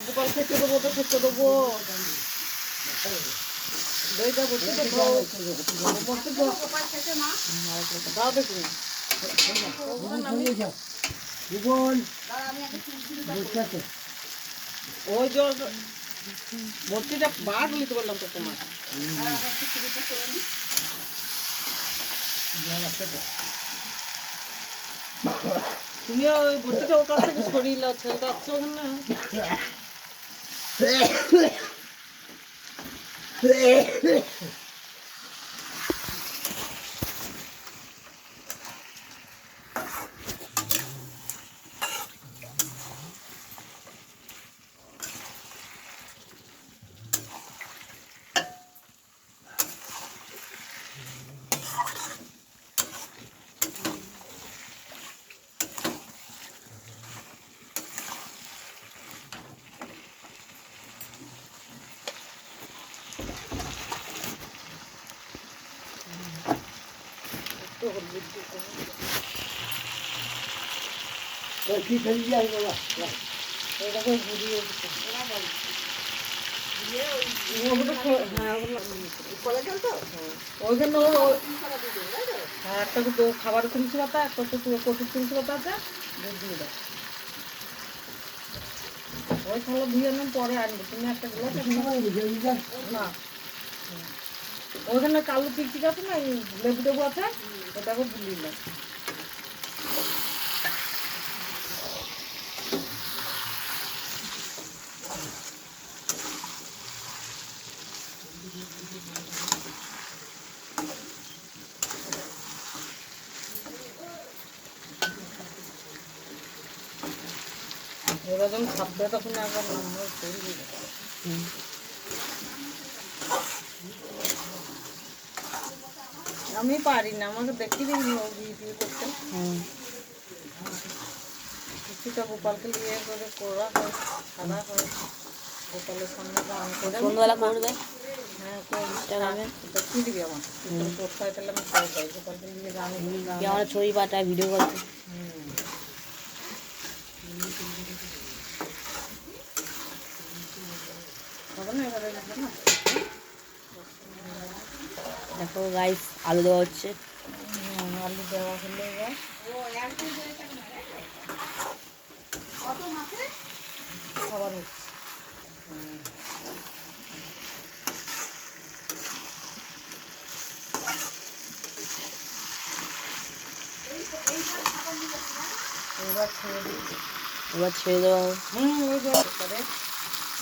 গোপাল খেতে দেবো তো খেতে দেবো দইটা বসে তো দাও দেখুন ওই যে ভর্তিটা বাঘ নিতে বললাম তো তোমার তুমি ওই ভর্তিটা ওর কাছ থেকে সরিয়ে নাও ছেলেটা আসছে ওখানে কি খেলি যাই বাবা এটাকে ঘুরিয়ে ওইখানে হ্যাঁ একটা তো খাবারের তুলসী পাতা একটা তো কচুর তুলসী পাতা আছে দুধ দিয়ে দাও ওই থালা ধুয়ে আনলাম পরে আনবো তুমি একটা গ্লাস না ওইখানে কালো চিকচিক আছে না লেবু টেবু আছে ওটাকে ভুলিয়ে দাও এবার যখন খাবে তখন আবার নাম্বার করে আমি পারি না আমাকে দেখি দিই ভিডিও করতে কিছুটা গোপালকে নিয়ে করে করা হয় সাদা হয় গোপালের সামনে গান করে সন্ধ্যাবেলা করবে হ্যাঁ ইনস্টাগ্রামে কি দিবি আমার কোথায় তাহলে আমি সবাই পাই গোপালকে নিয়ে গান আমার ছবি পাঠায় ভিডিও করতে হবে না এবারে না দেখো গাইস আলু দেওয়া হচ্ছে আলু দেওয়া হলে এবার খাবার হচ্ছে এবার ছেড়ে দেওয়া হবে ওই করে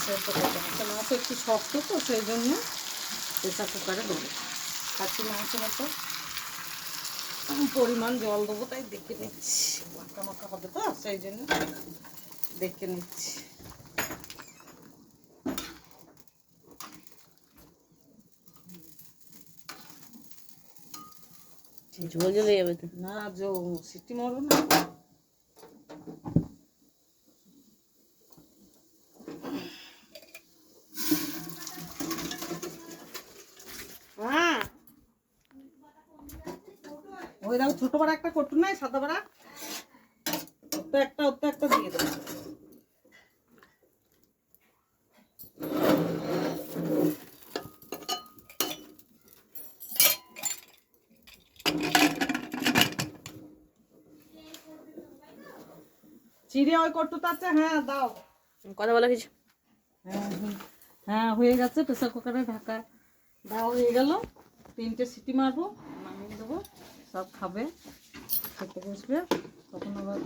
সেদ্ধ করতে হবে মাছ একটু শক্ত তো সেই জন্য প্রেসার কুকারে দেবো খাচ্ছি মাংস মতো পরিমাণ জল দেবো তাই দেখে নিচ্ছি মাখা মাখা হবে তো সেই জন্য দেখে নিচ্ছি ঝোল ঝোলে যাবে তো না সিটি মারবো না ওই দেখো ছোট বড় একটা কটু নাই সাদা বড়া ওটা একটা দিয়ে দেবো চিড়ে ওই কটুতে আছে হ্যাঁ দাও কথা বলা কিছু হ্যাঁ হয়ে গেছে প্রেসার কুকারে ঢাকা দাও হয়ে গেল 3টে সিটি মারবো নামিয়ে দেবো সব খাবে খেতে বসবে তখন আবার